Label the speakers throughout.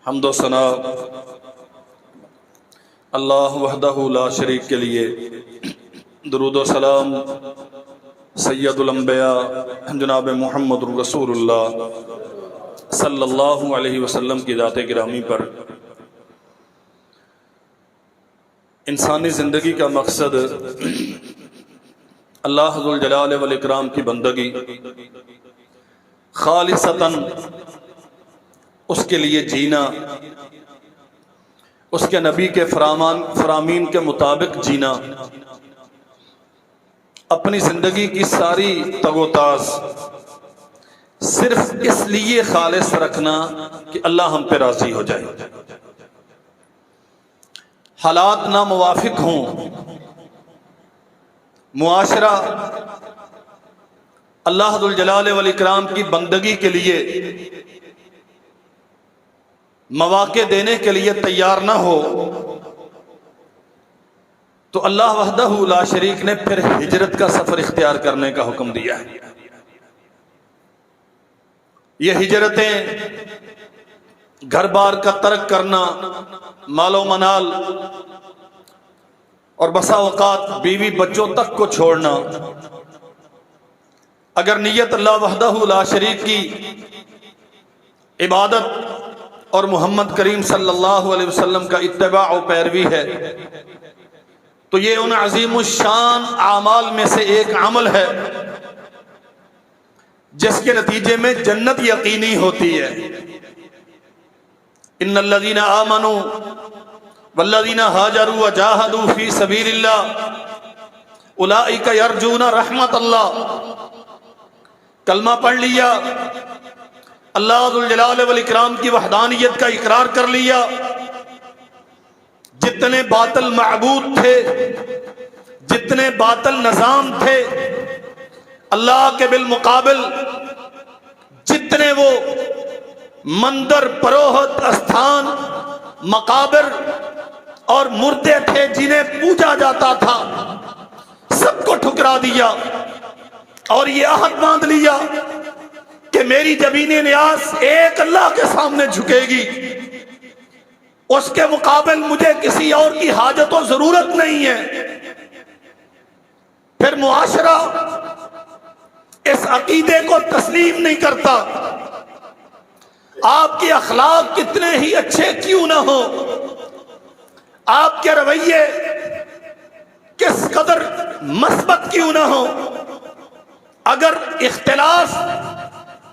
Speaker 1: حمد و ثنا اللہ وحدہ لا شریک کے لیے، درود و سلام سید الانبیاء جناب محمد رسول اللہ صلی اللہ علیہ وسلم کی ذات گرامی پر۔ انسانی زندگی کا مقصد اللہ ذو الجلال والاکرام کی بندگی، خالصتاً اس کے لیے جینا، اس کے نبی کے فرامین کے مطابق جینا، اپنی زندگی کی ساری تگ و تاز صرف اس لیے خالص رکھنا کہ اللہ ہم پہ راضی ہو جائے۔ حالات ناموافق ہوں، معاشرہ اللہ ذو الجلال والاکرام کی بندگی کے لیے مواقع دینے کے لیے تیار نہ ہو، تو اللہ وحدہ لا شریک نے پھر ہجرت کا سفر اختیار کرنے کا حکم دیا ہے۔ یہ ہجرتیں گھر بار کا ترک کرنا، مال و منال اور بسا اوقات بیوی بچوں تک کو چھوڑنا، اگر نیت اللہ وحدہ لا شریک کی عبادت اور محمد کریم صلی اللہ علیہ وسلم کا اتباع و پیروی ہے، تو یہ ان عظیم الشان اعمال میں سے ایک عمل ہے جس کے نتیجے میں جنت یقینی ہوتی ہے۔ ان الذین آمنوا والذین ہاجروا وجاہدوا فی سبیل اللہ اولئک یرجون رحمت اللہ۔ کلمہ پڑھ لیا، اللہ ذو الجلال والاکرام کی وحدانیت کا اقرار کر لیا، جتنے باطل معبود تھے، جتنے باطل نظام تھے، اللہ کے بالمقابل جتنے وہ مندر، پروہت، استھان، مقابر اور مردے تھے جنہیں پوجا جاتا تھا، سب کو ٹھکرا دیا اور یہ عہد باندھ لیا کہ میری جبین نیاز ایک اللہ کے سامنے جھکے گی، اس کے مقابل مجھے کسی اور کی حاجت و ضرورت نہیں ہے۔ پھر معاشرہ اس عقیدے کو تسلیم نہیں کرتا، آپ کے اخلاق کتنے ہی اچھے کیوں نہ ہو، آپ کے رویے کس قدر مثبت کیوں نہ ہو، اگر اختلاف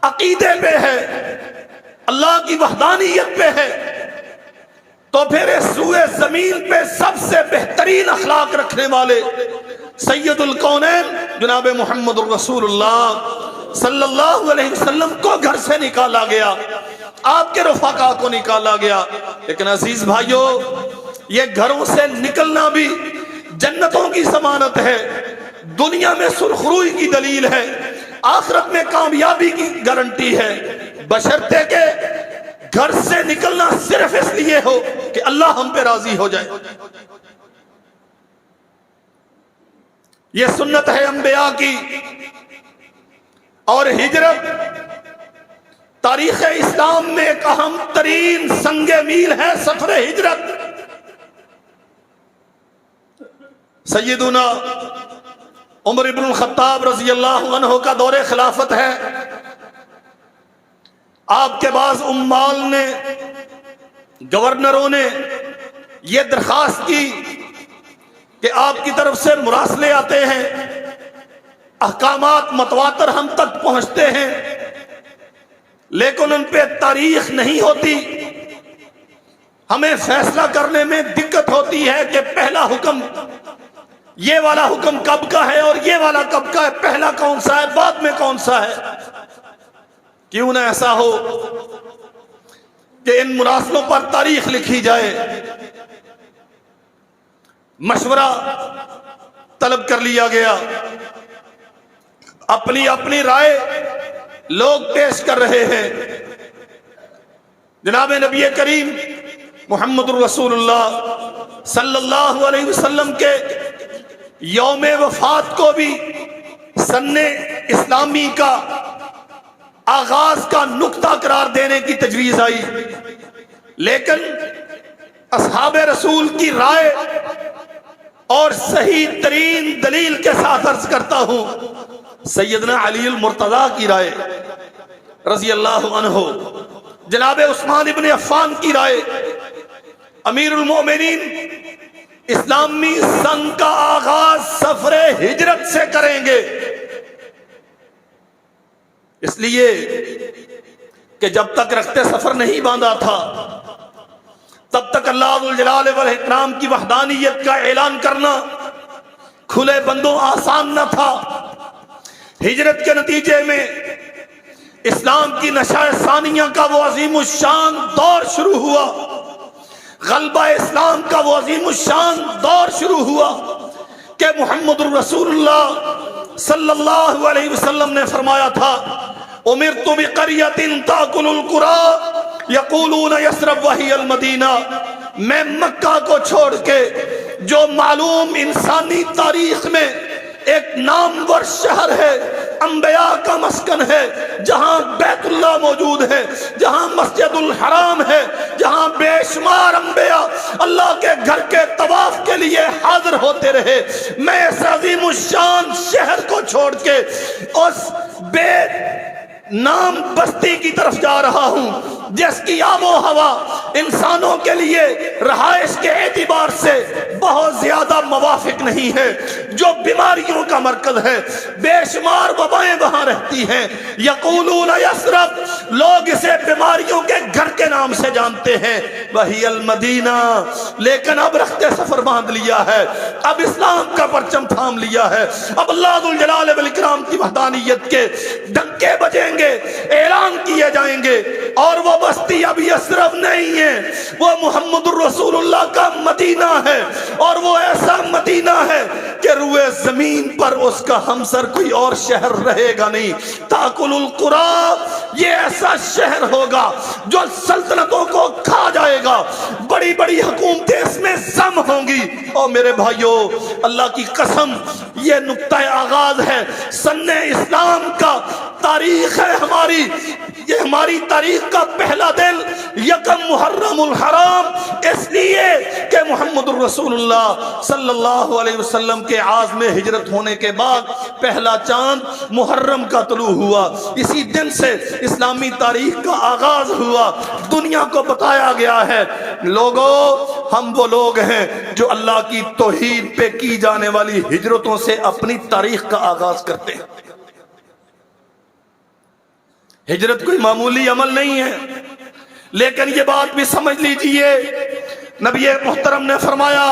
Speaker 1: عقیدے پہ ہے، اللہ کی وحدانیت پہ ہے، تو پھر اس روئے زمین پہ سب سے بہترین اخلاق رکھنے والے سید الکونین جناب محمد الرسول اللہ صلی اللہ علیہ وسلم کو گھر سے نکالا گیا، آپ کے رفقا کو نکالا گیا۔ لیکن عزیز بھائیو، یہ گھروں سے نکلنا بھی جنتوں کی ضمانت ہے، دنیا میں سرخروئی کی دلیل ہے، آخرت میں کامیابی کی گارنٹی ہے، بشرطے کہ گھر سے نکلنا صرف اس لیے ہو کہ اللہ ہم پہ راضی ہو جائے۔ یہ سنت ہے انبیاء کی، اور ہجرت تاریخ اسلام میں ایک اہم ترین سنگ میل ہے، سفر ہجرت۔ سیدنا عمر بن الخطاب رضی اللہ عنہ کا دور خلافت ہے، آپ کے بعض عمال نے، گورنروں نے یہ درخواست کی کہ آپ کی طرف سے مراسلے آتے ہیں، احکامات متواتر ہم تک پہنچتے ہیں، لیکن ان پہ تاریخ نہیں ہوتی، ہمیں فیصلہ کرنے میں دقت ہوتی ہے کہ پہلا حکم، یہ والا حکم کب کا ہے اور یہ والا کب کا ہے، پہلا کون سا ہے، بعد میں کون سا ہے۔ کیوں نہ ایسا ہو کہ ان مراسلوں پر تاریخ لکھی جائے۔ مشورہ طلب کر لیا گیا، اپنی اپنی رائے لوگ پیش کر رہے ہیں۔ جناب نبی کریم محمد الرسول اللہ صلی اللہ علیہ وسلم کے یوم وفات کو بھی سن اسلامی کا آغاز کا نقطہ قرار دینے کی تجویز آئی، لیکن اصحاب رسول کی رائے اور صحیح ترین دلیل کے ساتھ عرض کرتا ہوں، سیدنا علی المرتضیٰ کی رائے رضی اللہ عنہ، جناب عثمان ابن عفان کی رائے، امیر المومنین اسلامی سن کا آغاز سفر ہجرت سے کریں گے، اس لیے کہ جب تک رخت سفر نہیں باندھا تھا تب تک اللہ ذوالجلال والاکرام کی وحدانیت کا اعلان کرنا کھلے بندوں آسان نہ تھا۔ ہجرت کے نتیجے میں اسلام کی نشہ ثانیہ کا وہ عظیم الشان دور شروع ہوا، غلبہ اسلام کا وہ عظیم الشان دور شروع ہوا کہ محمد الرسول اللہ صلی اللہ علیہ وسلم نے فرمایا تھا، امرت بقریۃ تاکل القری یقولون یثرب وہی المدینہ، میں مکہ کو چھوڑ کے جو معلوم انسانی تاریخ میں ایک نامور شہر ہے، انبیاء کا مسکن ہے، جہاں بیت اللہ موجود ہے، جہاں مسجد الحرام ہے، جہاں بے شمار انبیاء اللہ کے گھر کے طواف کے لیے حاضر ہوتے رہے، میں اس عظیم الشان شہر کو چھوڑ کے اس بے نام بستی کی طرف جا رہا ہوں جس کی آب و ہوا انسانوں کے لیے رہائش کے اعتبار سے بہت زیادہ موافق نہیں ہے، جو بیماریوں کا مرکز ہے، بے شمار وبائیں وہاں رہتی ہیں، یقولون یثرب، لوگ اسے بیماریوں کے گھر کے نام سے جانتے ہیں، وہی المدینہ، لیکن اب رخت سفر باندھ لیا ہے، اب اسلام کا پرچم تھام لیا ہے، اب اللہ ذوالجلال والاکرام کی وحدانیت کے ڈنکے بجیں گے، اعلان کیے جائیں گے، اور وہ بستی اب یثرب نہیں ہے، وہ محمد الرسول اللہ کا مدینہ ہے، اور وہ ایسا مدینہ ہے کہ روئے زمین پر اس کا ہمسر کوئی اور شہر رہے گا نہیں، تاکل القری، یہ ایسا شہر ہوگا جو سلطنتوں کو کھا جائے گا، بڑی بڑی حکومتیں اس میں ضم ہوں گی۔ اور میرے بھائیو، اللہ کی قسم، یہ نقطہ آغاز ہے سن اسلام کا، تاریخ ہے ہماری، یہ ہماری تاریخ کا پہلا دن یکم محرم الحرام، اس لیے کہ محمد الرسول اللہ صلی اللہ علیہ وسلم کے عازم ہجرت ہونے کے بعد پہلا چاند محرم کا طلوع ہوا، اسی دن سے اسلامی تاریخ کا آغاز ہوا۔ دنیا کو بتایا گیا ہے، لوگوں، ہم وہ لوگ ہیں جو اللہ کی توحید پہ کی جانے والی ہجرتوں سے اپنی تاریخ کا آغاز کرتے ہیں۔ ہجرت کوئی معمولی عمل نہیں ہے، لیکن یہ بات بھی سمجھ لیجئے، نبی محترم نے فرمایا،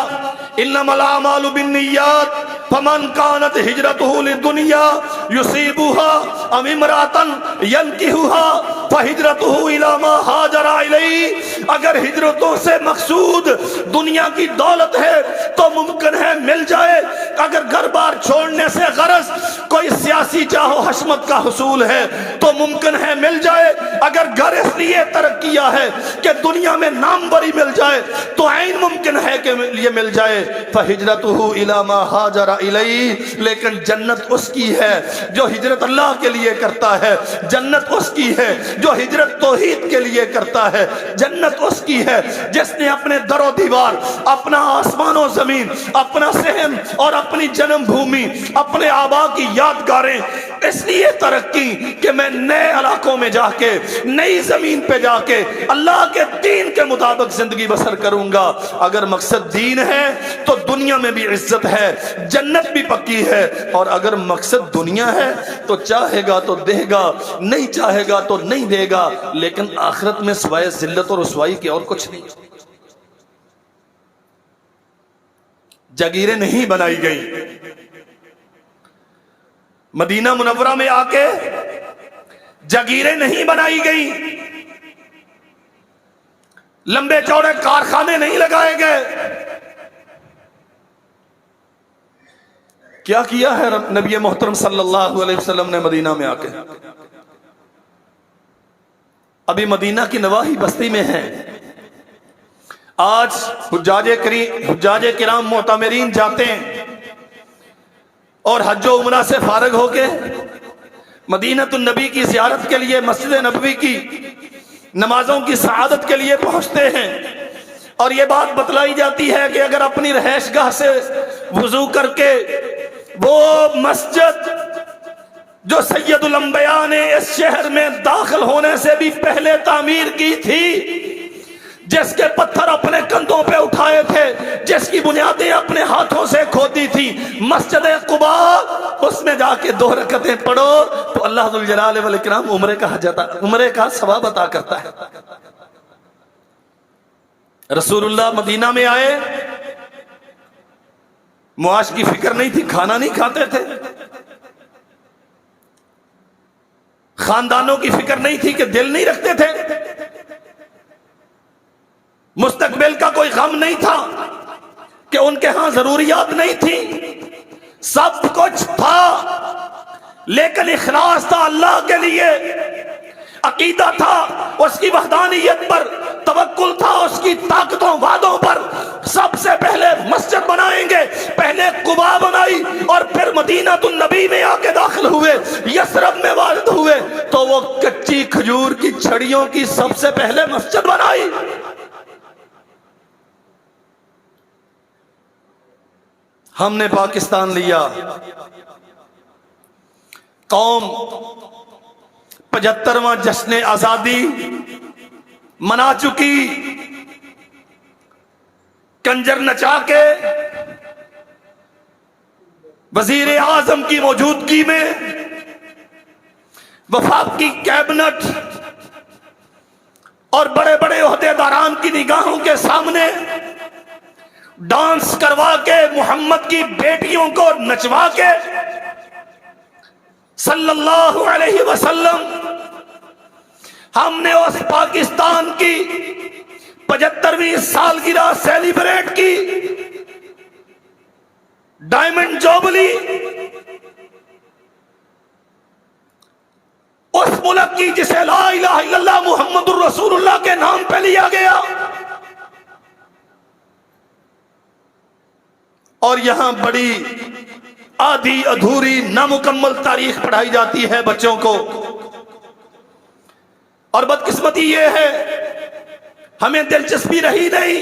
Speaker 1: انما الاعمال بالنیات فمن كانت هجرته للدنيا يصيبها ام امرأة ينكحها فهجرته الى ما هاجر اليه، اگر ہجرتوں سے مقصود دنیا کی دولت ہے تو ممکن ہے مل جائے، اگر گھر بار چھوڑنے سے غرض کوئی سیاسی چاہو حشمت کا حصول ہے تو ممکن ہے مل جائے، اگر گھر اس لیے ترک کیا ہے کہ دنیا میں نام بری مل جائے تو عین ممکن ہے کہ یہ مل جائے، فہجرتہ الی ما ہاجر الیہ، لیکن جنت اس کی ہے جو ہجرت اللہ کے لیے کرتا ہے، جنت اس کی ہے جو ہجرت توحید کے لیے کرتا ہے، جنت اس کی ہے جس نے اپنے در و دیوار، اپنا آسمان و زمین، اپنا صحن اور اپنی جنم بھومی، اپنے آبا کی یادگاریں اس لیے ترک کی کہ میں نئے علاقوں میں جا کے، نئی زمین پہ جا کے اللہ کے دین کے مطابق زندگی بسر کروں گا۔ اگر مقصد دین ہے تو دنیا میں بھی عزت ہے، جنت بھی پکی ہے، اور اگر مقصد دنیا ہے تو چاہے گا تو دے گا، نہیں چاہے گا تو نہیں دے گا، لیکن آخرت میں سوائے ذلت اور رسوائی کے اور کچھ نہیں۔ جگیریں نہیں بنائی گئی، مدینہ منورہ میں آ کے جگیریں نہیں بنائی گئی، لمبے چوڑے کارخانے نہیں لگائے گئے۔ کیا کیا ہے نبی محترم صلی اللہ علیہ وسلم نے مدینہ میں آ کے؟ ابھی مدینہ کی نواحی بستی میں ہیں، آج حجاج کرام معتمرین جاتے ہیں اور حج و عمرہ سے فارغ ہو کے مدینہ النبی کی زیارت کے لیے مسجد نبوی کی نمازوں کی سعادت کے لیے پہنچتے ہیں، اور یہ بات بتلائی جاتی ہے کہ اگر اپنی رہائش گاہ سے وضو کر کے وہ مسجد جو سید الانبیاء نے اس شہر میں داخل ہونے سے بھی پہلے تعمیر کی تھی، جس کے پتھر اپنے کندھوں پہ اٹھائے تھے، جس کی بنیادیں اپنے ہاتھوں سے کھودی تھی، مسجد قباء، اس میں جا کے 2 رکعتیں پڑھو تو اللہ ذوالجلال والاکرام عمرے کا ثواب عطا کرتا ہے۔ رسول اللہ مدینہ میں آئے، معاش کی فکر نہیں تھی، کھانا نہیں کھاتے تھے، خاندانوں کی فکر نہیں تھی کہ دل نہیں رکھتے تھے، مستقبل کا کوئی غم نہیں تھا کہ ان کے ہاں ضروریات نہیں تھی، سب کچھ تھا، لیکن اخلاص تھا اللہ کے لیے، عقیدہ تھا اس کی وحدانیت پر، توکل تھا اس کی طاقتوں وعدوں پر۔ سب سے پہلے مسجد بنائیں گے، پہلے قباء بنائی اور پھر مدینہ النبی میں آ کے داخل ہوئے، یثرب میں والد ہوئے تو وہ کچی کھجور کی چھڑیوں کی سب سے پہلے مسجد بنائی۔ ہم نے پاکستان لیا، قوم 75واں جشن آزادی منا چکی، کنجر نچا کے وزیر اعظم کی موجودگی میں وفاقی کیبنٹ اور بڑے بڑے عہدیداران کی نگاہوں کے سامنے ڈانس کروا کے، محمد کی بیٹیوں کو نچوا کے، صلی اللہ علیہ وسلم، ہم نے اس پاکستان کی 75ویں سالگرہ سیلیبریٹ کی، ڈائمنڈ جوبلی، اس ملک کی جسے لا الہ الا اللہ محمد الرسول اللہ کے نام پہ لیا گیا، اور یہاں بڑی آدھی ادھوری نامکمل تاریخ پڑھائی جاتی ہے بچوں کو۔ اور بدقسمتی یہ ہے ہمیں دلچسپی رہی نہیں،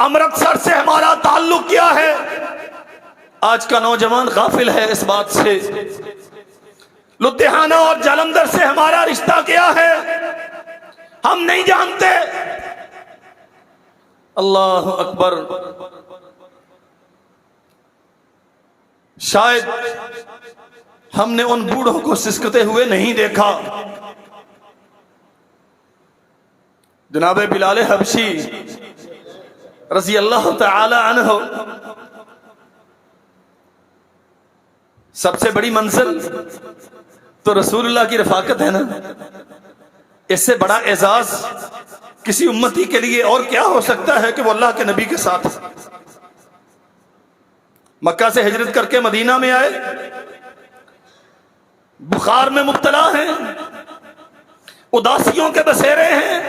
Speaker 1: امرتسر سے ہمارا تعلق کیا ہے؟ آج کا نوجوان غافل ہے اس بات سے۔ لدھیانہ اور جالندھر سے ہمارا رشتہ کیا ہے ہم نہیں جانتے۔ اللہ اکبر، شاید ہم نے ان بوڑھوں کو سسکتے ہوئے نہیں دیکھا۔ جناب بلال حبشی رضی اللہ تعالی عنہ، سب سے بڑی منزل تو رسول اللہ کی رفاقت ہے نا، اس سے بڑا اعزاز کسی امتی کے لیے اور کیا ہو سکتا ہے کہ وہ اللہ کے نبی کے ساتھ مکہ سے ہجرت کر کے مدینہ میں آئے، بخار میں مبتلا ہیں، اداسیوں کے بسیرے ہیں،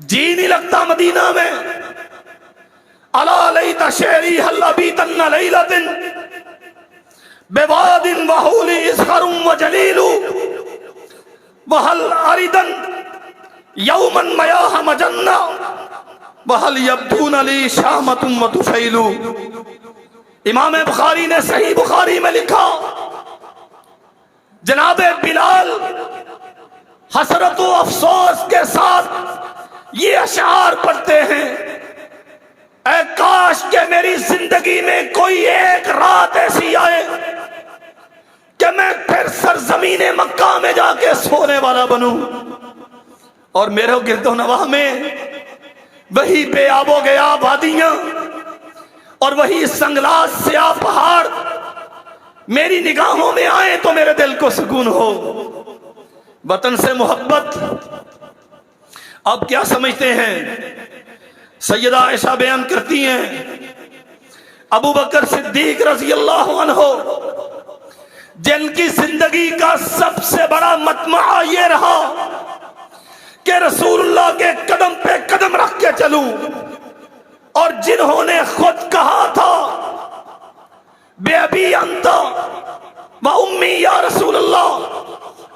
Speaker 1: جی نہیں لگتا مدینہ میں۔ الا لیت شعری هل ابیتن لیلۃ بواد وحول اصغر وجلیل وهل اردن یوما میاہ مجنہ وهل یبدون لی شامۃ وتشیل۔ امام بخاری نے صحیح بخاری میں لکھا، جناب بلال حسرت و افسوس کے ساتھ یہ اشعار پڑھتے ہیں، اے کاش کہ میری زندگی میں کوئی ایک رات ایسی آئے کہ میں پھر سرزمین مکہ میں جا کے سونے والا بنوں، اور میرے گرد و نواح میں وہی بے آب و گیا وادیاں اور وہی سنگلاس سیاہ پہاڑ میری نگاہوں میں آئے تو میرے دل کو سکون ہو۔ وطن سے محبت اب کیا سمجھتے ہیں؟ سیدہ عائشہ بیان کرتی ہیں، ابو بکر صدیق رضی اللہ عنہ جن کی زندگی کا سب سے بڑا مطمع یہ رہا کہ رسول اللہ کے قدم پہ قدم رکھ کے چلوں، اور جنہوں نے خود کہا تھا بے ابی انت و امی یا رسول اللہ،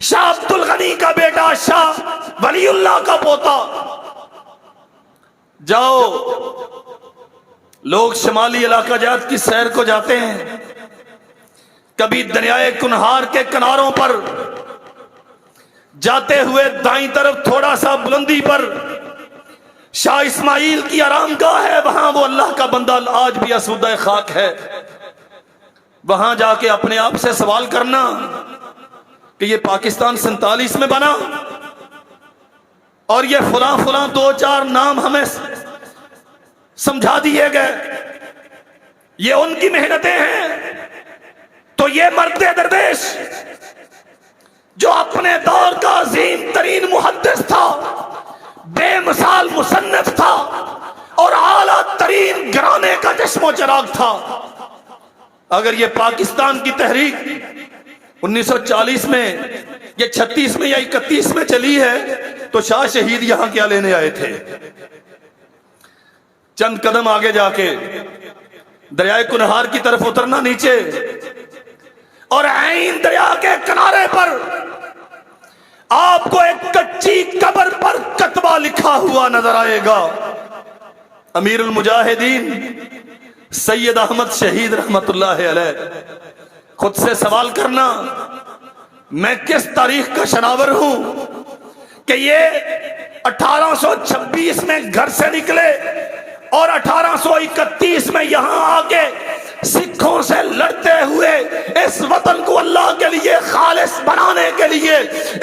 Speaker 1: شاہ عبد الغنی کا بیٹا، شاہ ولی اللہ کا پوتا. جاؤ، لوگ شمالی علاقہ جات کی سیر کو جاتے ہیں، کبھی دریائے کنہار کے کناروں پر جاتے ہوئے دائیں طرف تھوڑا سا بلندی پر شاہ اسماعیل کی آرام گاہ ہے، وہاں وہ اللہ کا بندہ آج بھی آسودہ خاک ہے. وہاں جا کے اپنے آپ سے سوال کرنا کہ یہ پاکستان 47 میں بنا اور یہ فلاں فلاں 2-4 نام ہمیں سمجھا دیے گئے، یہ ان کی محنتیں ہیں. تو یہ مرد درویش جو اپنے دور کا عظیم ترین محدث تھا، بے مثال مصنف تھا اور اعلیٰ ترین گھرانے کا چشم و چراغ تھا، اگر یہ پاکستان کی تحریک 1940 میں یا 36 میں یا 31 میں چلی ہے تو شاہ شہید یہاں کیا لینے آئے تھے؟ چند قدم آگے جا کے دریائے کنہار کی طرف اترنا نیچے، اور عین دریا کے کنارے پر آپ کو ایک کچی قبر پر کتبہ لکھا ہوا نظر آئے گا. امیر المجاہدین سید احمد شہید رحمت اللہ علیہ. خود سے سوال کرنا، میں کس تاریخ کا شناور ہوں کہ یہ 1826 میں گھر سے نکلے اور 1831 میں یہاں آ کے سکھوں سے لڑتے ہوئے اس وطن کو اللہ کے لیے خالص بنانے کے لیے،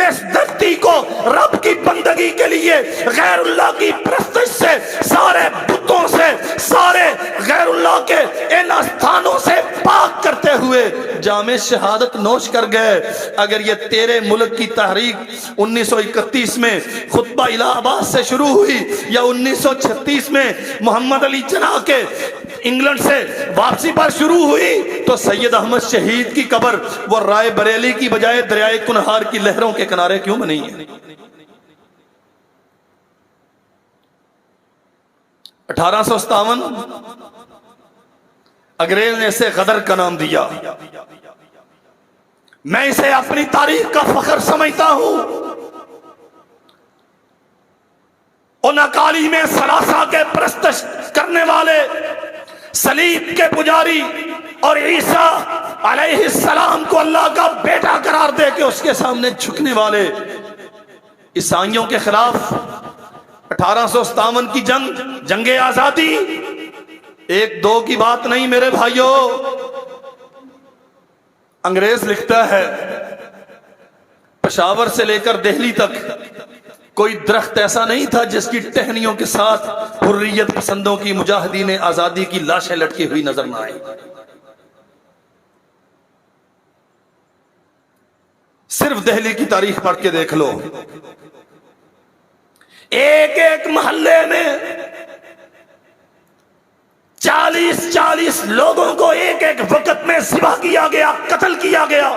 Speaker 1: اس دھرتی کو رب کی بندگی کے لیے غیر اللہ کی پرستش سے، سارے بتوں سے، سارے غیر اللہ کے ان استھانوں سے پاک کرتے ہوئے جام شہادت نوش کر گئے. اگر یہ تیرے ملک کی تحریک 1931 میں خطبہ الہ آباد سے شروع ہوئی یا 1936 میں محمد علی جناح کے انگلینڈ سے واپسی پر شروع ہوئی تو سید احمد شہید کی قبر وہ رائے بریلی کی بجائے دریائے کنہار کی لہروں کے کنارے کیوں بنی ہے؟ 1857 انگریز نے اسے غدر کا نام دیا. میں اسے اپنی تاریخ کا فخر سمجھتا ہوں. ان اکالی میں سلاسہ کے پرستش کرنے والے، صلیب کے پجاری اور عیسیٰ علیہ السلام کو اللہ کا بیٹا قرار دے کے اس کے سامنے جھکنے والے عیسائیوں کے خلاف 1857 کی جنگ آزادی 1-2 کی بات نہیں میرے بھائیوں. انگریز لکھتا ہے پشاور سے لے کر دہلی تک کوئی درخت ایسا نہیں تھا جس کی ٹہنیوں کے ساتھ حریت پسندوں کی، مجاہدین آزادی کی لاشیں لٹکی ہوئی نظر نہ آئی. صرف دہلی کی تاریخ پڑھ کے دیکھ لو، ایک ایک محلے میں 40 لوگوں کو ایک ایک وقت میں ذبح کیا گیا، قتل کیا گیا،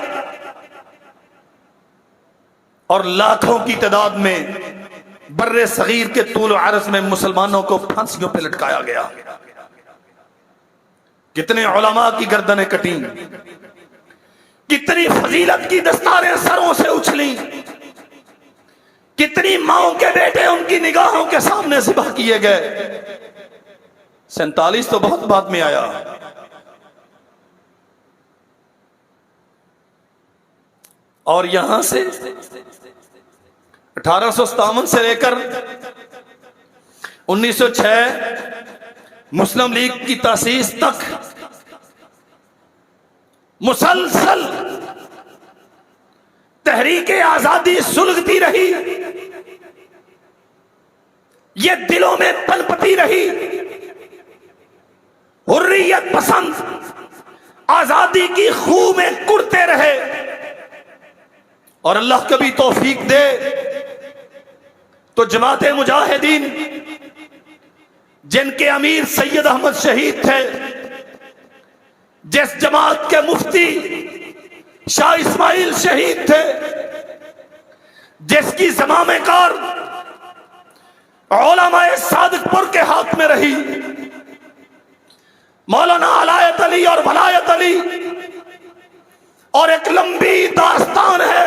Speaker 1: اور لاکھوں کی تعداد میں بر صغیر کے طول و عرض میں مسلمانوں کو پھانسیوں پہ لٹکایا گیا. کتنے علماء کی گردنیں کٹیں، کتنی فضیلت کی دستاریں سروں سے اچھلیں، کتنی ماؤں کے بیٹے ان کی نگاہوں کے سامنے ذبح کیے گئے. 47 تو بہت بعد میں آیا. اور یہاں سے 1857 سے لے کر 1906 مسلم لیگ کی تاسیس تک مسلسل تحریک آزادی سلگتی رہی، یہ دلوں میں پنپتی رہی. حریت پسند آزادی کی خو میں کڑتے رہے. اور اللہ کبھی توفیق دے تو جماعت مجاہدین جن کے امیر سید احمد شہید تھے، جس جماعت کے مفتی شاہ اسماعیل شہید تھے، جس کی زمام کار علماء صادق پور کے ہاتھ میں رہی، مولانا ولایت علی اور ولایت علی، اور ایک لمبی داستان ہے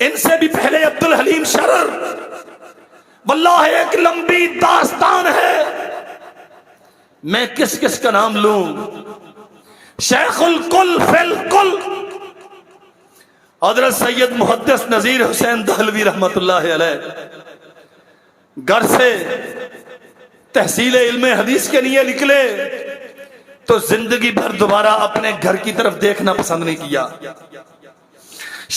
Speaker 1: ان سے بھی پہلے عبد الحلیم شرر، واللہ ایک لمبی داستان ہے، میں کس کس کا نام لوں؟ شیخ الکل فی الکل حضرت سید محدث نذیر حسین دہلوی رحمت اللہ علیہ گھر سے تحصیل علم حدیث کے لیے نکلے تو زندگی بھر دوبارہ اپنے گھر کی طرف دیکھنا پسند نہیں کیا۔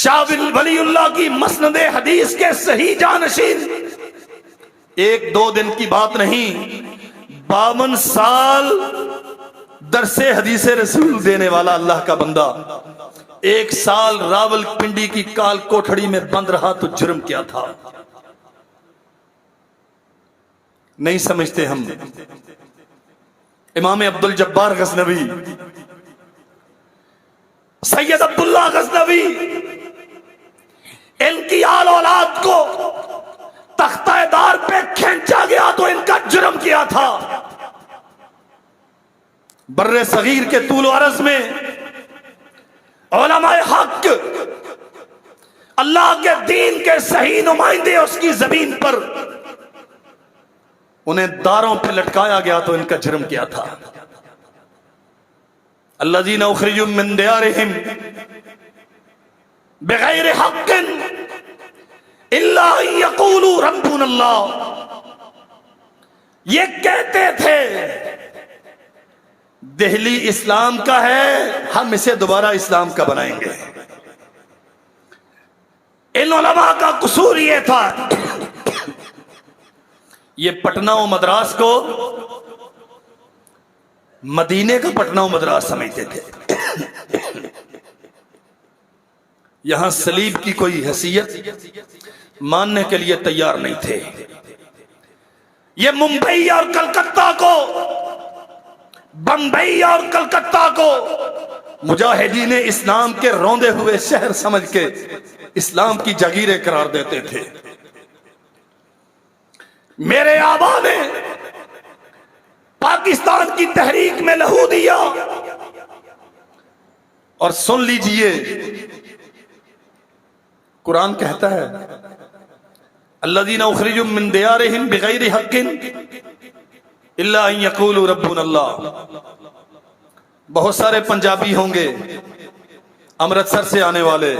Speaker 1: شاہ ولی اللہ کی مسند حدیث کے صحیح جانشین، ایک دو دن کی بات نہیں، 52 سال درس حدیث رسول دینے والا اللہ کا بندہ 1 سال راول پنڈی کی کال کوٹھڑی میں بند رہا تو جرم کیا تھا؟ نہیں سمجھتے ہم۔ امام عبد الجبار غزنوی، سید عبداللہ غزنوی، ان کی آل اولاد کو تختہ دار پہ کھینچا گیا تو ان کا جرم کیا تھا؟ بر صغیر کے طول و عرض میں علماء حق، اللہ کے دین کے صحیح نمائندے اس کی زمین پر، انہیں داروں پہ لٹکایا گیا تو ان کا جرم کیا تھا؟ الذین اخرجوا من دیارہم بغیر حق الا ان یقولوا ربنا اللہ، یہ کہتے تھے دہلی اسلام کا ہے، ہم اسے دوبارہ اسلام کا بنائیں گے۔ ان علماء کا قصور یہ تھا، یہ پٹنہ و مدراس کو مدینے کا پٹنہ و مدراس سمجھتے تھے، یہاں صلیب کی کوئی حیثیت ماننے کے لیے تیار نہیں تھے۔ یہ ممبئی اور کلکتہ کو، بمبئی اور کلکتہ کو مجاہدین اسلام کے روندے ہوئے شہر سمجھ کے اسلام کی جاگیریں قرار دیتے تھے۔ میرے آبا نے پاکستان کی تحریک میں لہو دیا، اور سن لیجئے قرآن کہتا ہے الذین اخرجوا من دیارہم بغیر حق الا ان یقولوا ربنا اللہ۔ بہت سارے پنجابی ہوں گے، امرتسر سے آنے والے،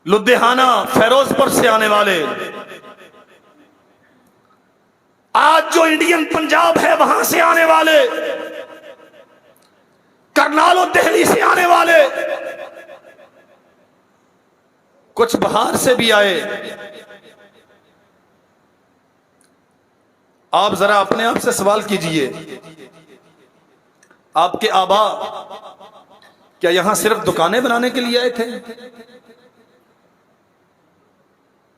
Speaker 1: لدھیانہ فیروز پور سے آنے والے، آج جو انڈین پنجاب ہے وہاں سے آنے والے، کرنال و دہلی سے آنے والے، کچھ بہار سے بھی آئے۔ آپ ذرا اپنے آپ سے سوال کیجئے، آپ کے آبا کیا یہاں صرف دکانیں بنانے کے لیے آئے تھے؟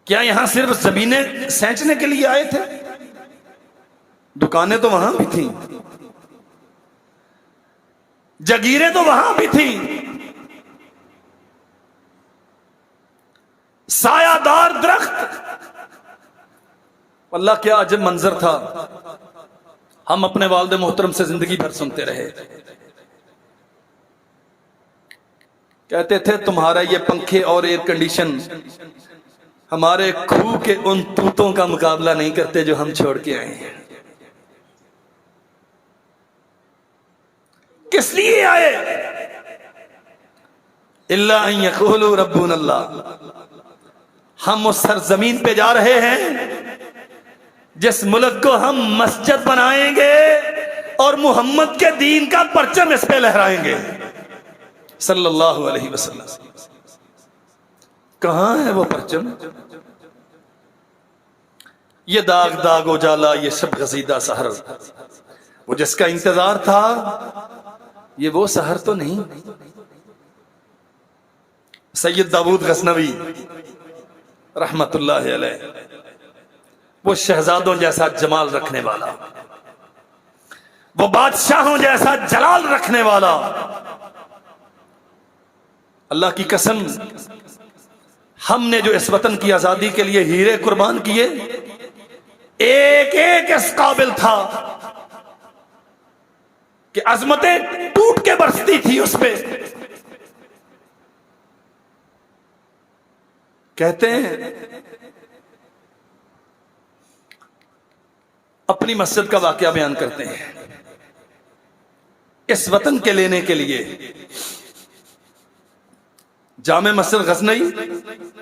Speaker 1: کیا یہاں صرف زمینیں سینچنے کے لیے آئے تھے؟ دکانیں تو وہاں بھی تھیں، جگیریں تو وہاں بھی تھیں، سایہ دار درخت۔ اللہ کیا عجب منظر تھا، ہم اپنے والد محترم سے زندگی بھر سنتے رہے، کہتے تھے تمہارا یہ پنکھے اور ایئر کنڈیشن ہمارے کھو کے ان توتوں کا مقابلہ نہیں کرتے جو ہم چھوڑ کے آئے ہیں۔ کس لیے آئے؟ الا ان یقولوا ربنا اللہ۔ ہم اس سرزمین پہ جا رہے ہیں جس ملک کو ہم مسجد بنائیں گے اور محمد کے دین کا پرچم اس پہ لہرائیں گے صلی اللہ علیہ وسلم۔ کہاں ہے وہ پرچم؟ یہ داغ داغ اجالا، یہ شب غزیدہ سحر، وہ جس کا انتظار تھا یہ وہ سحر تو نہیں۔ سید داؤد غزنوی رحمت اللہ علیہ، وہ شہزادوں جیسا جمال رکھنے والا، وہ بادشاہوں جیسا جلال رکھنے والا، اللہ کی قسم ہم نے جو اس وطن کی آزادی کے لیے ہیرے قربان کیے، ایک ایک اس قابل تھا کہ عظمتیں ٹوٹ کے برستی تھی اس پہ، کہتے ہیں اپنی مسجد کا واقعہ بیان کرتے ہیں. اس وطن کے لینے کے لیے جامع مسجد غزنوی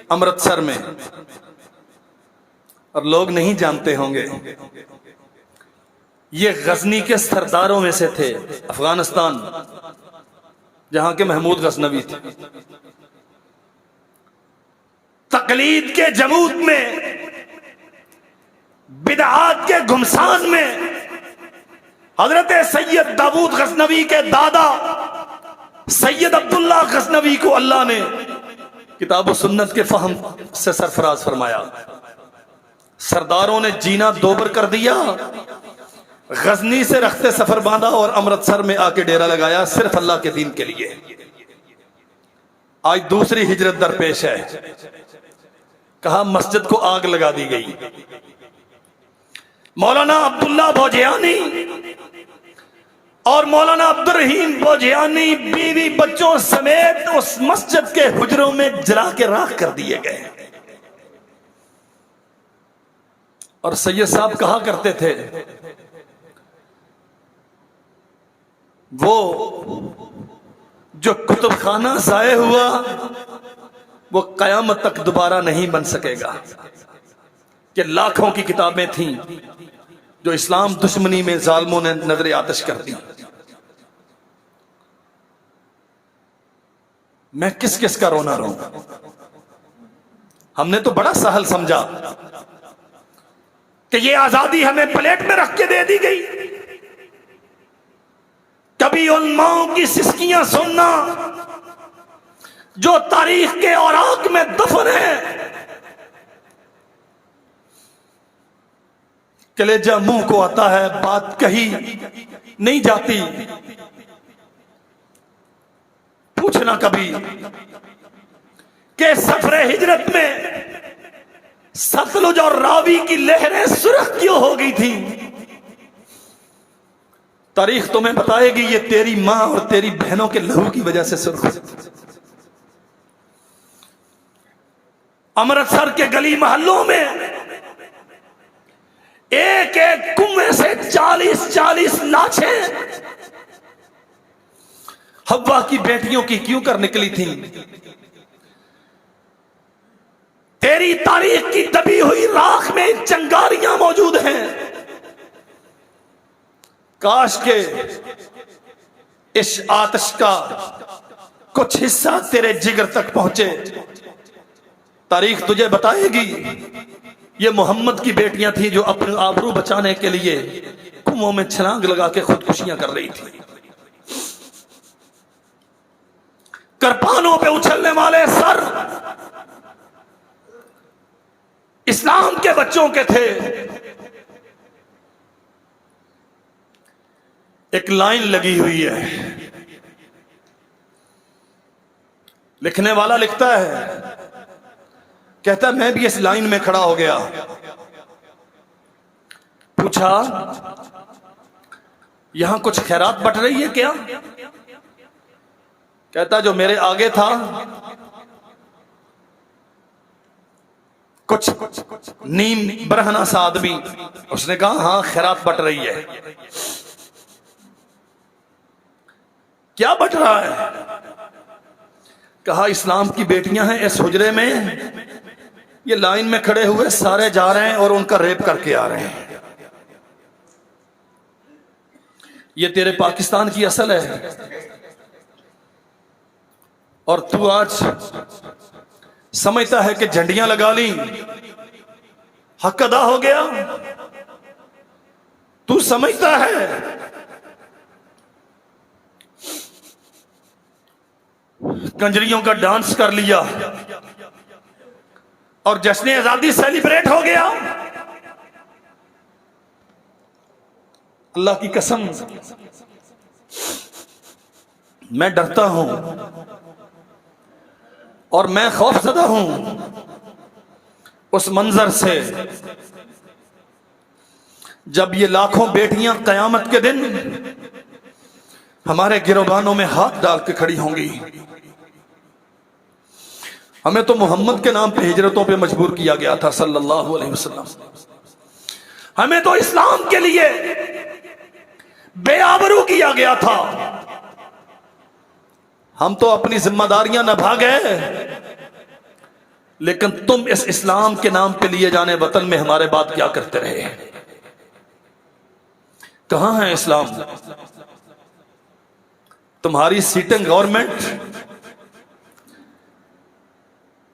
Speaker 1: امرتسر میں، اور لوگ نہیں جانتے ہوں گے، یہ غزنی کے سرداروں میں سے تھے. افغانستان جہاں کے محمود غزنوی تھے. تقلید کے جمود میں، بدعات کے گھمسان میں، حضرت سید داؤد غزنوی کے دادا سید عبداللہ غزنوی کو اللہ نے کتاب و سنت کے فہم سے سرفراز فرمایا. سرداروں نے جینا دوبر کر دیا، غزنی سے رخت سفر باندھا اور امرتسر میں آ کے ڈیرا لگایا صرف اللہ کے دین کے لیے. آج دوسری ہجرت درپیش ہے. کہا مسجد کو آگ لگا دی گئی. مولانا عبداللہ بوجیانی اور مولانا عبدالرحیم بوجیانی بیوی بچوں سمیت اس مسجد کے حجروں میں جلا کے راکھ کر دیے گئے. اور سید صاحب کہا کرتے تھے وہ جو کتب خانہ ضائع ہوا وہ قیامت تک دوبارہ نہیں بن سکے گا. کہ لاکھوں کی کتابیں تھیں جو اسلام دشمنی میں ظالموں نے نظر آتش کر دی. میں کس کس کا رونا رہوں؟ ہم نے تو بڑا سہل سمجھا کہ یہ آزادی ہمیں پلیٹ میں رکھ کے دے دی گئی. کبھی ان ماؤں کی سسکیاں سننا جو تاریخ کے اوراق میں دفن ہیں. کلیجہ منہ کو آتا ہے، بات کہی نہیں جاتی. پوچھنا کبھی کہ سفر ہجرت میں ستلج اور راوی کی لہریں سرخ کیوں ہو گئی تھی؟ تاریخ تمہیں بتائے گی یہ تیری ماں اور تیری بہنوں کے لہو کی وجہ سے سرخ. امرتسر کے گلی محلوں میں ایک ایک کنویں سے 40 لاچیں حوا کی بیٹیوں کی کیوں کر نکلی تھیں؟ تیری تاریخ کی دبی ہوئی راکھ میں چنگاریاں موجود ہیں. کاش کے اس آتش کا کچھ حصہ تیرے جگر تک پہنچے. تاریخ تجھے بتائے گی یہ محمد کی بیٹیاں تھیں جو اپنے آبرو بچانے کے لیے کنووں میں چھلانگ لگا کے خودکشیاں کر رہی تھی. کرپانوں پہ اچھلنے والے سر اسلام کے بچوں کے تھے. ایک لائن لگی ہوئی ہے، لکھنے والا لکھتا ہے، کہتا ہے میں بھی اس لائن میں کھڑا ہو گیا. پوچھا یہاں کچھ خیرات بٹ رہی ہے کیا؟ کہتا جو میرے آگے تھا کچھ نیم برہنہ سا آدمی، اس نے کہا ہاں خیرات بٹ رہی ہے. کیا بٹ رہا ہے؟ کہا اسلام کی بیٹیاں ہیں اس حجرے میں، یہ لائن میں کھڑے ہوئے سارے جا رہے ہیں اور ان کا ریپ کر کے آ رہے ہیں. یہ تیرے پاکستان کی اصل ہے اور تو آج سمجھتا ہے کہ جھنڈیاں لگا لی حق ادا ہو گیا. تو سمجھتا ہے کنجریوں کا ڈانس کر لیا اور جشن آزادی سیلیبریٹ ہو گیا. اللہ کی قسم میں ڈرتا ہوں اور میں خوف زدہ ہوں اس منظر سے جب یہ لاکھوں بیٹیاں قیامت کے دن ہمارے گروبانوں میں ہاتھ ڈال کے کھڑی ہوں گی. ہمیں تو محمد کے نام پہ ہجرتوں پہ مجبور کیا گیا تھا صلی اللہ علیہ وسلم. ہمیں تو اسلام کے لیے بے آبرو کیا گیا تھا. ہم تو اپنی ذمہ داریاں نبھا گئے، لیکن تم اس اسلام کے نام پہ لیے جانے وطن میں ہمارے بات کیا کرتے رہے؟ کہاں ہے اسلام؟ تمہاری سیٹنگ گورنمنٹ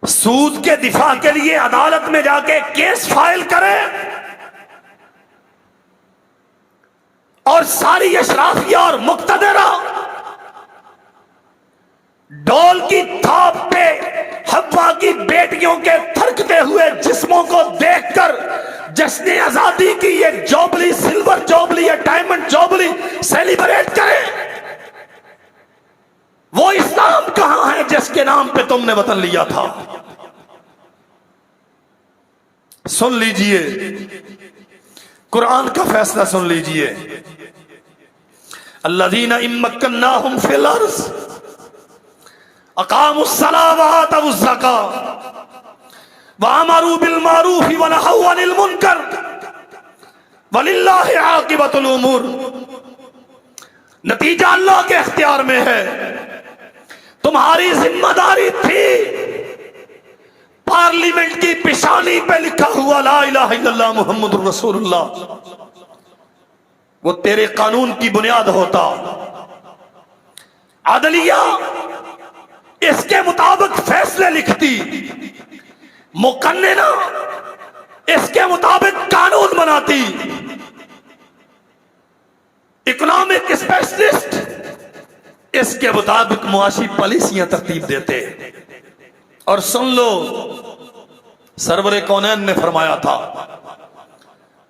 Speaker 1: سود کے دفاع کے لیے عدالت میں جا کے کیس فائل کرے اور ساری اشرافیہ اور مقتدرہ ڈول کی تھاپ پہ حوا کی بیٹیوں کے تھرکتے ہوئے جسموں کو دیکھ کر جشن آزادی کی یہ جوبلی، سلور جوبلی یا ڈائمنڈ جوبلی سیلیبریٹ کرے؟ وہ اسلام کہاں ہے جس کے نام پہ تم نے وطن لیا تھا؟ سن لیجئے، قرآن کا فیصلہ سن لیجئے. الذین ان مکناہم فی الارض اقاموا الصلاۃ وآتوا الزکاۃ وامروا بالمعروف ونہوا عن المنکر وللہ عاقبۃ الامور. نتیجہ اللہ کے اختیار میں ہے. تمہاری ذمہ داری تھی پارلیمنٹ کی پیشانی پہ لکھا ہوا لا الہ الا اللہ محمد رسول اللہ، وہ تیرے قانون کی بنیاد ہوتا. عدلیہ اس کے مطابق فیصلے لکھتی، مقننہ اس کے مطابق قانون بناتی، اکنامک اسپیشلسٹ اس کے مطابق معاشی پالیسیاں ترتیب دیتے. اور سن لو، سرور کونین نے فرمایا تھا،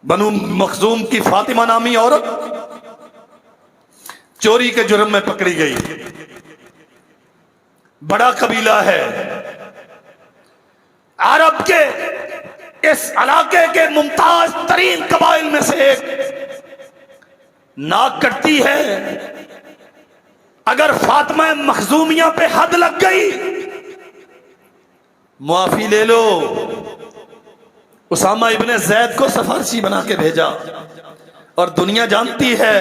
Speaker 1: بنو مخزوم کی فاطمہ نامی عورت چوری کے جرم میں پکڑی گئی. بڑا قبیلہ ہے عرب کے، اس علاقے کے ممتاز ترین قبائل میں سے ایک. ناک کٹتی ہے، اگر فاطمہ مخزومیہ پہ حد لگ گئی معافی لے لو. اسامہ ابن زید کو سفارشی بنا کے بھیجا، اور دنیا جانتی ہے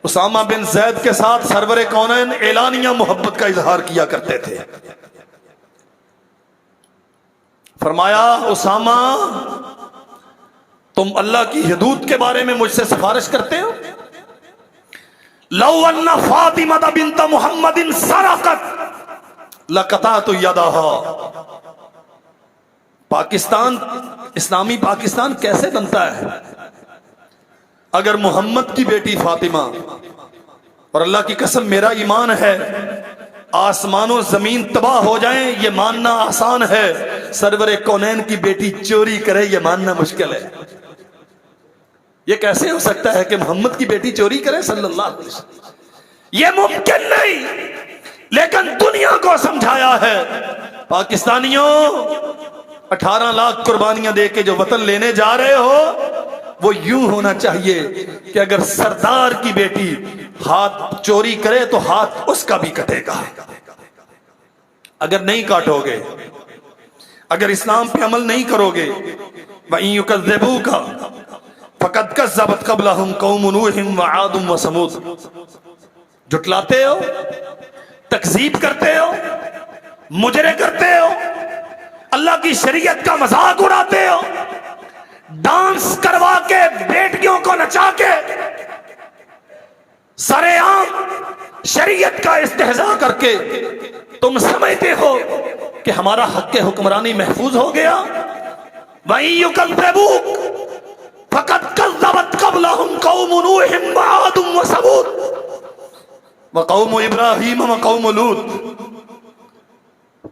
Speaker 1: اسامہ بن زید کے ساتھ سرور کونین اعلانیہ محبت کا اظہار کیا کرتے تھے. فرمایا اسامہ تم اللہ کی حدود کے بارے میں مجھ سے سفارش کرتے ہو؟ لو ان فاطمہ بنت محمد سرقت لقطعت یدها. پاکستان، اسلامی پاکستان کیسے بنتا ہے اگر محمد کی بیٹی فاطمہ، اور اللہ کی قسم میرا ایمان ہے آسمان و زمین تباہ ہو جائیں یہ ماننا آسان ہے، سرور کونین کی بیٹی چوری کرے یہ ماننا مشکل ہے. یہ کیسے ہو سکتا ہے کہ محمد کی بیٹی چوری کرے صلی اللہ علیہ وسلم؟ یہ ممکن نہیں. لیکن دنیا کو سمجھایا ہے پاکستانیوں 18 لاکھ قربانیاں دے کے جو وطن لینے جا رہے ہو وہ یوں ہونا چاہیے کہ اگر سردار کی بیٹی ہاتھ چوری کرے تو ہاتھ اس کا بھی کٹے گا. اگر نہیں کاٹو گے، اگر اسلام پہ عمل نہیں کرو گے، وَإِن يُكَذِّبُوكَ فَقَدْ كَذَّبَتْ قَبْلَهُمْ قَوْمُ نُوحٍ وَعَادٌ وَثَمُودُ. جھٹلاتے ہو، تکذیب کرتے ہو، مجرے کرتے ہو، اللہ کی شریعت کا مذاق اڑاتے ہو، ڈانس کروا کے بیٹیوں کو نچا کے سرے عام شریعت کا استہزاء کر کے تم سمجھتے ہو کہ ہمارا حق حکمرانی محفوظ ہو گیا. وَإِن يُكَذِّبُوكَ فَقَدْ كَذَّبَتْ قَبْلَهُمْ قَوْمُ نُوحٍ وَعَادٌ وَثَمُودُ وَقَوْمُ إِبْرَاهِيمَ وَقَوْمُ لُوط.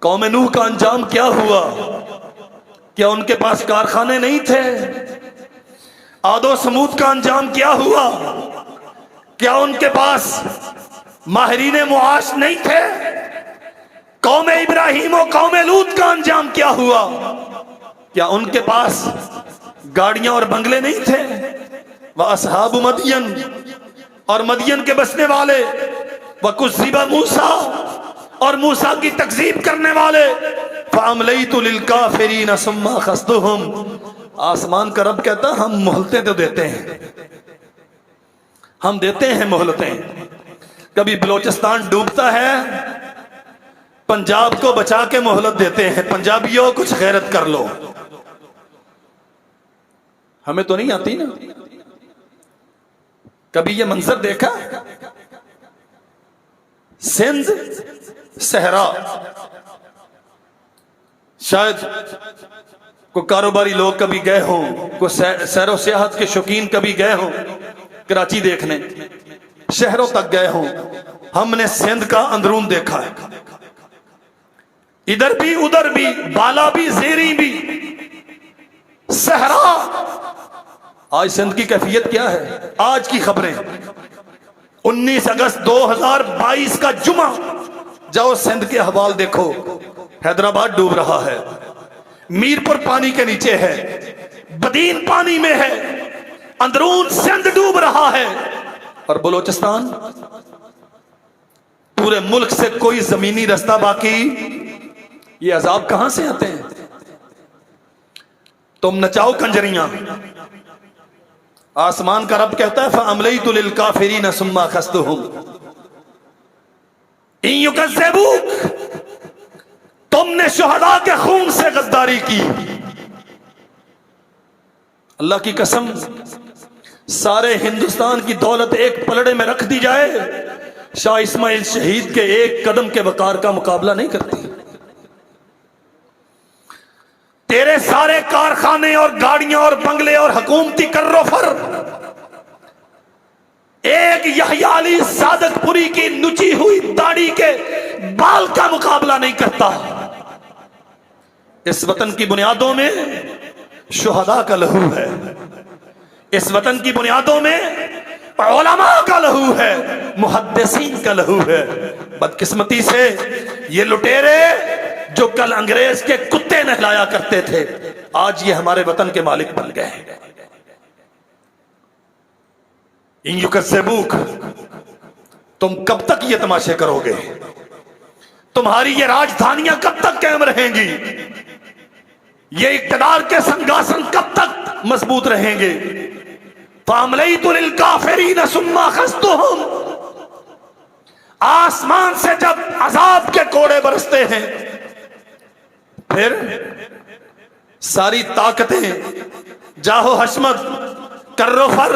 Speaker 1: قوم نوح کا انجام کیا ہوا؟ کیا ان کے پاس کارخانے نہیں تھے؟ عاد و سمود کا انجام کیا ہوا؟ کیا ان کے پاس ماہرین معاش نہیں تھے؟ قوم ابراہیم و قوم لوط کا انجام کیا ہوا؟ کیا ان کے پاس گاڑیاں اور بنگلے نہیں تھے؟ وَأَصْحَابُ مَدْيَنَ، اور مدین کے بسنے والے، وَكُذِّبَ مُوسَىٰ، اور موسیٰ کی تکذیب کرنے والے، فَأَمْلَيْتُ لِلْكَافِرِينَ ثُمَّ أَخَذْتُهُمْ. آسمان کا رب کہتا ہم مہلتیں تو دیتے ہیں، ہم دیتے ہیں مہلتیں. کبھی بلوچستان ڈوبتا ہے، پنجاب کو بچا کے مہلت دیتے ہیں، پنجابیوں کچھ غیرت کر لو. ہمیں تو نہیں آتی نا. کبھی یہ منظر دیکھا؟ سندھ صحرا، شاید کوئی کاروباری لوگ کبھی گئے ہوں، کوئی سیر و سیاحت کے شوقین کبھی گئے ہوں کراچی دیکھنے، شہروں تک گئے ہوں. ہم نے سندھ کا اندرون دیکھا ہے، ادھر بھی ادھر بھی، بالا بھی زیریں بھی، صحرا. آج سندھ کی کیفیت کیا ہے؟ آج کی خبریں 19 اگست 2022 کا جمعہ، جاؤ سندھ کے احوال دیکھو. حیدرآباد ڈوب رہا ہے، میرپور پانی کے نیچے ہے، بدین پانی میں ہے، اندرون سندھ ڈوب رہا ہے. اور بلوچستان، پورے ملک سے کوئی زمینی رستہ باقی. یہ عذاب کہاں سے آتے ہیں؟ تم نچاؤ کنجریاں. آسمان کا رب کہتا ہے فَأَمْلَيْتُ لِلْكَافِرِينَ ثُمَّ أَخَذْتُهُمْ إِن يُكَذِّبُوكَ. تم نے شہداء کے خون سے غداری کی. اللہ کی قسم، سارے ہندوستان کی دولت ایک پلڑے میں رکھ دی جائے، شاہ اسماعیل شہید کے ایک قدم کے وقار کا مقابلہ نہیں کرتی. تیرے سارے کارخانے اور گاڑیاں اور بنگلے اور حکومتی کرفر ایک یحییٰ علی صادق پوری کی نچی ہوئی داڑھی کے بال کا مقابلہ نہیں کرتا. اس وطن کی بنیادوں میں شہداء کا لہو ہے، اس وطن کی بنیادوں میں علماء کا لہو ہے، محدثین کا لہو ہے. بدقسمتی سے یہ لٹیرے جو کل انگریز کے کتے نہلایا کرتے تھے، آج یہ ہمارے وطن کے مالک بن گئے. ان یکذبوک، تم کب تک یہ تماشے کرو گے؟ تمہاری یہ راجدھانیاں کب تک قائم رہیں گی؟ یہ اقتدار کے سنگاسن کب تک مضبوط رہیں گے؟ فَأَمْلَيْتُ لِلْكَافِرِينَ ثُمَّ أَخَذْتُهُمْ. آسمان سے جب عذاب کے کوڑے برستے ہیں، پھر ساری طاقتیں، جاہ و حشمت، کر و فر،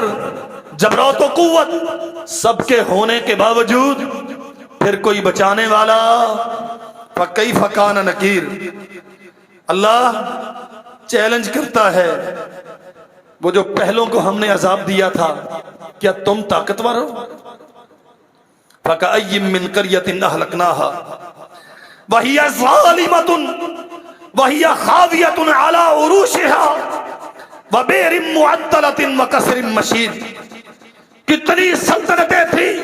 Speaker 1: جبروت و قوت سب کے ہونے کے باوجود پھر کوئی بچانے والا. فَكَيْفَ كَانَ نَكِيرٌ. اللہ چیلنج کرتا ہے، وہ جو پہلوں کو ہم نے عذاب دیا تھا، کیا تم طاقتور ہو؟ فَكَأَيٍّ مِّن قَرْيَةٍ أَهْلَكْنَاهَا وَهِيَ ظَالِمَةٌ وَهِيَ خَاوِيَةٌ عَلَى عُرُوشِهَا وَبِئْرٍ مُعَطَّلَةٍ وَقَصْرٍ مَشِيدٍ. کتنی سلطنتیں تھیں،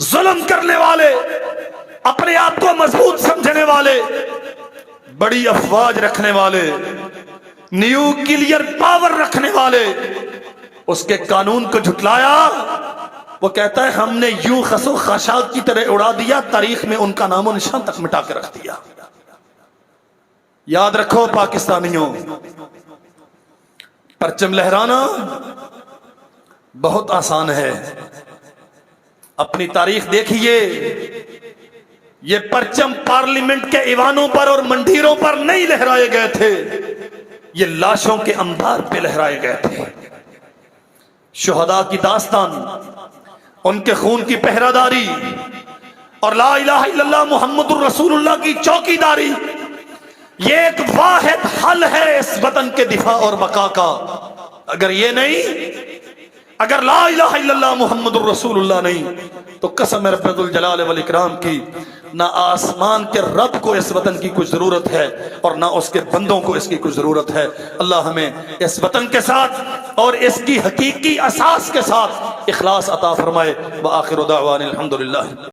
Speaker 1: ظلم کرنے والے، اپنے آپ کو مضبوط سمجھنے والے، بڑی افواج رکھنے والے، نیوکلیئر پاور رکھنے والے. اس کے قانون کو جھٹلایا. وہ کہتا ہے ہم نے یوں خس و خاشاک کی طرح اڑا دیا، تاریخ میں ان کا نام و نشان تک مٹا کے رکھ دیا. یاد رکھو پاکستانیوں، پرچم لہرانا بہت آسان ہے. اپنی تاریخ دیکھیے، یہ پرچم پارلیمنٹ کے ایوانوں پر اور منڈیروں پر نہیں لہرائے گئے تھے، یہ لاشوں کے انبار پہ لہرائے گئے تھے. شہداء کی داستان، ان کے خون کی پہراداری اور لا الہ الا اللہ محمد الرسول اللہ کی چوکی داری، یہ ایک واحد حل ہے اس وطن کے دفاع اور بقا کا. اگر یہ نہیں، اگر لا الہ الا اللہ محمد الرسول اللہ نہیں، تو قسم رب الجلال والاکرام کی، نہ آسمان کے رب کو اس وطن کی کچھ ضرورت ہے اور نہ اس کے بندوں کو اس کی کچھ ضرورت ہے. اللہ ہمیں اس وطن کے ساتھ اور اس کی حقیقی اساس کے ساتھ اخلاص عطا فرمائے. وآخر دعوانا الحمدللہ.